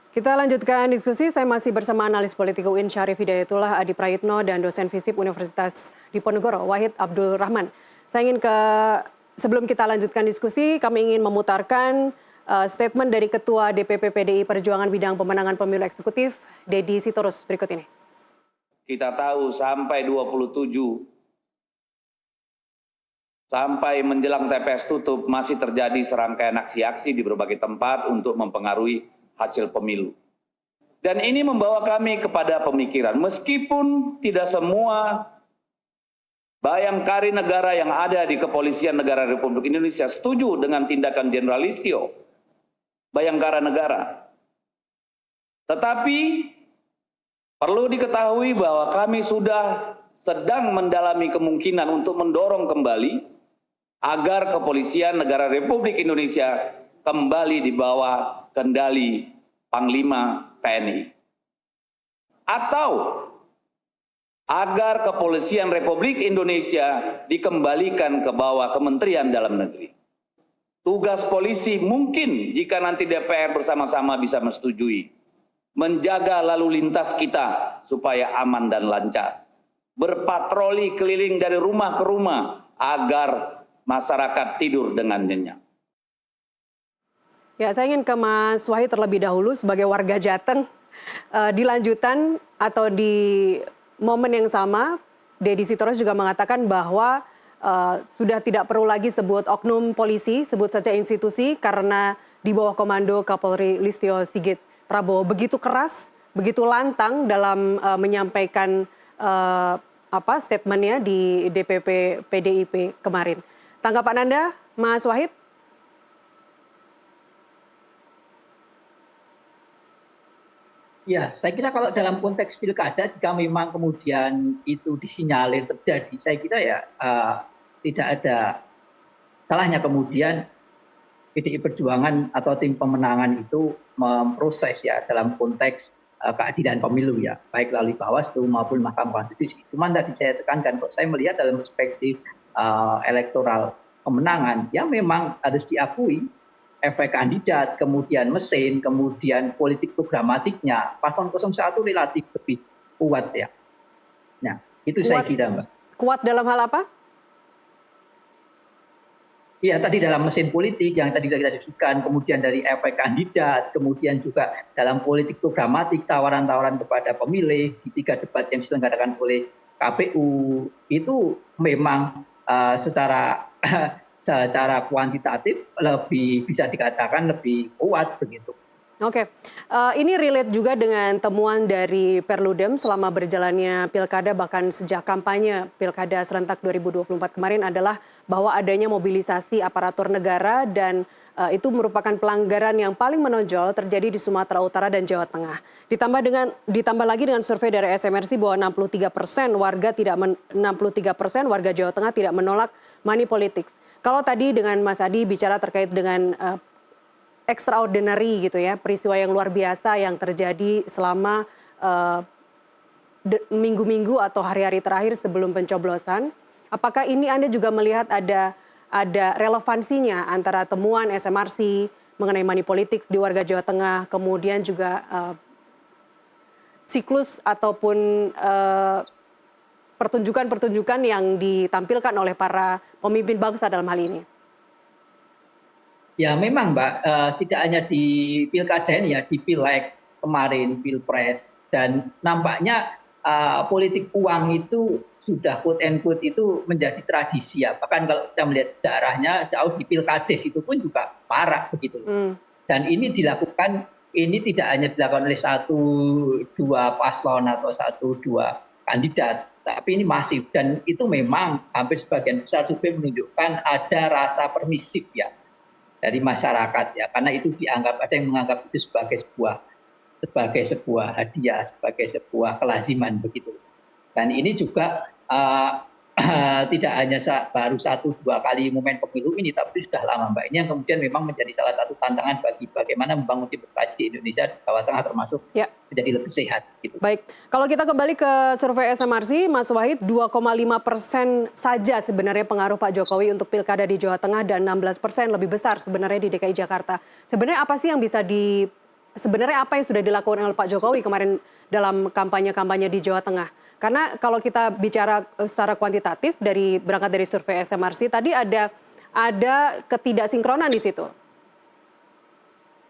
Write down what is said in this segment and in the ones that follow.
Kita lanjutkan diskusi, saya masih bersama analis politik UIN Syarif Hidayatullah Adi Prayitno dan dosen FISIP Universitas Diponegoro, Wahid Abdul Rahman. Saya ingin sebelum kita lanjutkan diskusi, kami ingin memutarkan statement dari Ketua DPP PDI Perjuangan Bidang Pemenangan Pemilu Eksekutif, Deddy Sitorus, berikut ini. Kita tahu sampai 27, sampai menjelang TPS tutup masih terjadi serangkaian aksi-aksi di berbagai tempat untuk mempengaruhi hasil pemilu. Dan ini membawa kami kepada pemikiran, meskipun tidak semua bayangkari negara yang ada di Kepolisian Negara Republik Indonesia setuju dengan tindakan Jenderal Listio, Bayangkara Negara. Tetapi perlu diketahui bahwa kami sudah sedang mendalami kemungkinan untuk mendorong kembali agar Kepolisian Negara Republik Indonesia kembali di bawah kendali Panglima TNI. Atau agar Kepolisian Republik Indonesia dikembalikan ke bawah Kementerian Dalam Negeri. Tugas polisi mungkin jika nanti DPR bersama-sama bisa menyetujui, menjaga lalu lintas kita supaya aman dan lancar. Berpatroli keliling dari rumah ke rumah agar masyarakat tidur dengan nyenyak. Ya, saya ingin ke Mas Wahid terlebih dahulu sebagai warga Jateng. Di lanjutan atau di momen yang sama, Deddy Sitorus juga mengatakan bahwa sudah tidak perlu lagi sebut oknum polisi, sebut saja institusi karena di bawah komando Kapolri Listio Sigit Prabowo begitu keras, begitu lantang dalam menyampaikan statementnya di DPP PDIP kemarin. Tanggapan Anda, Mas Wahid? Ya, saya kira kalau dalam konteks pilkada, jika memang kemudian itu disinyalir terjadi, saya kira ya tidak ada salahnya kemudian PDI Perjuangan atau tim pemenangan itu memproses ya dalam konteks keadilan pemilu ya, baik melalui Bawaslu maupun Mahkamah Konstitusi. Cuman tadi saya tekankan, kok saya melihat dalam perspektif elektoral kemenangan, ya memang harus diakui efek kandidat, kemudian mesin, kemudian politik programatiknya, paslon 01 relatif lebih kuat ya. Nah, itu kuat, saya kira Mbak. Kuat dalam hal apa? Iya, tadi dalam mesin politik yang tadi kita disebutkan, kemudian dari efek kandidat, kemudian juga dalam politik programatik, tawaran-tawaran kepada pemilih, di 3 debat yang diselenggarakan oleh KPU, itu memang secara kuantitatif lebih bisa dikatakan lebih kuat begitu. Oke, ini relate juga dengan temuan dari Perludem selama berjalannya pilkada bahkan sejak kampanye pilkada serentak 2024 kemarin adalah bahwa adanya mobilisasi aparatur negara dan itu merupakan pelanggaran yang paling menonjol terjadi di Sumatera Utara dan Jawa Tengah. Ditambah lagi dengan survei dari SMRC bahwa 63% warga Jawa Tengah tidak menolak money politics. Kalau tadi dengan Mas Adi bicara terkait dengan extraordinary gitu ya, peristiwa yang luar biasa yang terjadi selama minggu-minggu atau hari-hari terakhir sebelum pencoblosan. Apakah ini Anda juga melihat ada relevansinya antara temuan SMRC mengenai money politics di warga Jawa Tengah, kemudian juga siklus ataupun pertunjukan-pertunjukan yang ditampilkan oleh para pemimpin bangsa dalam hal ini? Ya memang Mbak, tidak hanya di pilkada ini ya, di pileg kemarin, pilpres, dan nampaknya politik uang itu sudah quote and quote itu menjadi tradisi ya. Bahkan kalau kita melihat sejarahnya jauh di pilkades itu pun juga parah begitu. Dan ini dilakukan, ini tidak hanya dilakukan oleh 1-2 paslon atau 1-2 kandidat, tapi ini masif dan itu memang hampir sebagian besar survei menunjukkan ada rasa permisif ya dari masyarakat ya, karena itu dianggap, ada yang menganggap itu sebagai sebuah hadiah, sebagai sebuah kelaziman begitu. Dan ini juga tidak hanya baru 1-2 kali momen pemilu ini, tapi sudah lama Mbak. Ini yang kemudian memang menjadi salah satu tantangan bagi bagaimana membangun demokrasi di Indonesia, di Jawa Tengah termasuk menjadi lebih sehat. Gitu. Baik, kalau kita kembali ke survei SMRC, Mas Wahid, 2,5% saja sebenarnya pengaruh Pak Jokowi untuk pilkada di Jawa Tengah dan 16% lebih besar sebenarnya di DKI Jakarta. Sebenarnya apa sih yang bisa sebenarnya apa yang sudah dilakukan oleh Pak Jokowi kemarin dalam kampanye-kampanye di Jawa Tengah? Karena kalau kita bicara secara kuantitatif berangkat dari survei SMRC tadi ada ketidaksinkronan di situ.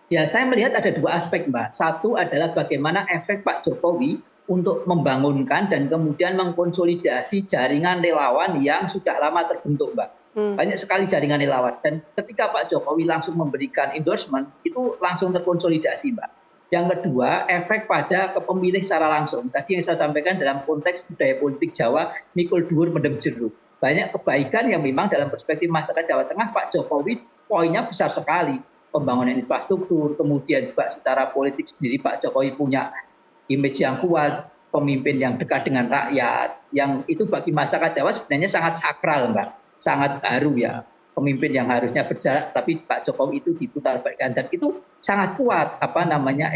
Ya, saya melihat ada dua aspek, Mbak. Satu adalah bagaimana efek Pak Jokowi untuk membangunkan dan kemudian mengkonsolidasi jaringan relawan yang sudah lama terbentuk, Mbak. Banyak sekali jaringan relawan. Dan ketika Pak Jokowi langsung memberikan endorsement, itu langsung terkonsolidasi, Mbak. Yang kedua, efek pada kepemilih secara langsung. Tadi yang saya sampaikan dalam konteks budaya politik Jawa, mikul dhuwur mendem jeruk. Banyak kebaikan yang memang dalam perspektif masyarakat Jawa Tengah, Pak Jokowi poinnya besar sekali. Pembangunan infrastruktur, kemudian juga secara politik sendiri Pak Jokowi punya image yang kuat, pemimpin yang dekat dengan rakyat, yang itu bagi masyarakat Jawa sebenarnya sangat sakral, Mbak, sangat haru ya. Pemimpin yang harusnya berjarak, tapi Pak Jokowi itu diputar balikkan, dan itu sangat kuat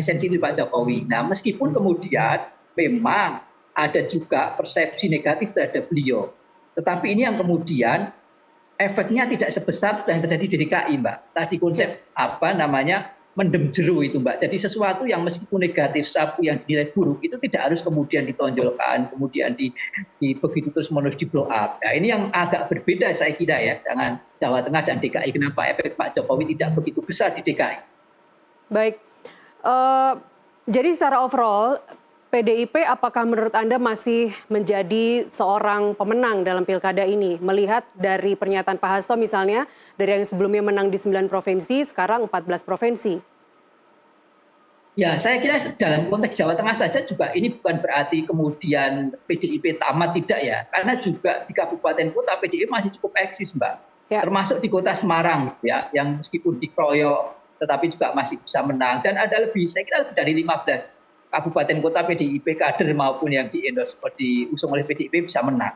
esensi dari Pak Jokowi. Nah, meskipun kemudian memang ada juga persepsi negatif terhadap beliau, tetapi ini yang kemudian efeknya tidak sebesar yang terjadi di DKI, Mbak. Tadi konsep mendem jeru itu, Mbak. Jadi sesuatu yang meskipun negatif, sapu yang dinilai buruk itu tidak harus kemudian ditonjolkan, kemudian begitu terus menerus di blow up. Nah, ini yang agak berbeda saya kira ya dengan Jawa Tengah dan DKI. Kenapa efek Pak Jokowi tidak begitu besar di DKI? Baik. Jadi secara overall PDIP apakah menurut Anda masih menjadi seorang pemenang dalam pilkada ini? Melihat dari pernyataan Pak Hasto misalnya, dari yang sebelumnya menang di 9 provinsi, sekarang 14 provinsi. Ya, saya kira dalam konteks Jawa Tengah saja juga ini bukan berarti kemudian PDIP tamat, tidak ya. Karena juga di kabupaten kota PDIP masih cukup eksis, Mbak. Ya. Termasuk di kota Semarang ya, yang meskipun dikeroyok tetapi juga masih bisa menang. Dan ada lebih, saya kira lebih dari 15 kabupaten kota PDIP kader maupun yang diusung oleh PDIP bisa menang.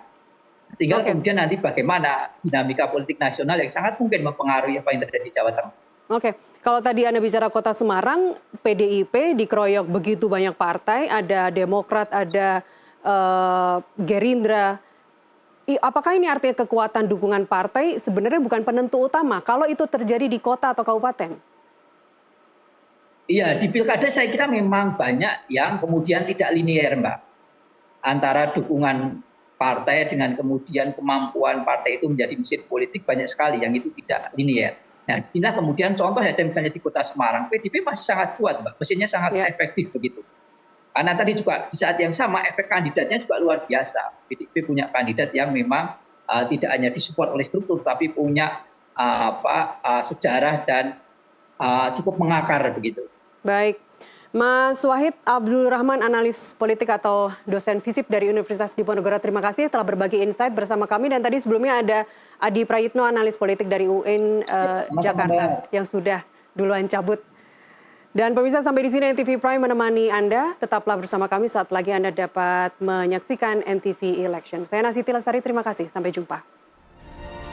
Tinggal kemudian nanti bagaimana dinamika politik nasional yang sangat mungkin mempengaruhi apa yang terjadi di Jawa Tengah. Oke, kalau tadi Anda bicara kota Semarang, PDIP dikeroyok begitu banyak partai, ada Demokrat, ada Gerindra. Apakah ini artinya kekuatan dukungan partai sebenarnya bukan penentu utama kalau itu terjadi di kota atau kabupaten? Iya, di pilkada saya kira memang banyak yang kemudian tidak linear, Mbak. Antara dukungan partai dengan kemudian kemampuan partai itu menjadi mesin politik banyak sekali yang itu tidak linear. Nah, disinilah kemudian contoh ya misalnya di kota Semarang, PDIP masih sangat kuat, Mbak. Mesinnya sangat efektif begitu. Karena tadi juga di saat yang sama efek kandidatnya juga luar biasa. PDIP punya kandidat yang memang tidak hanya disupport oleh struktur, tapi punya sejarah dan cukup mengakar begitu. Baik, Mas Wahid Abdul Rahman, analis politik atau dosen FISIP dari Universitas Diponegoro, terima kasih telah berbagi insight bersama kami. Dan tadi sebelumnya ada Adi Prayitno, analis politik dari UIN Jakarta, yang sudah duluan cabut. Dan pemirsa, sampai di sini NTV Prime menemani Anda. Tetaplah bersama kami, saat lagi Anda dapat menyaksikan NTV Election. Saya Nasiti Lestari, terima kasih. Sampai jumpa.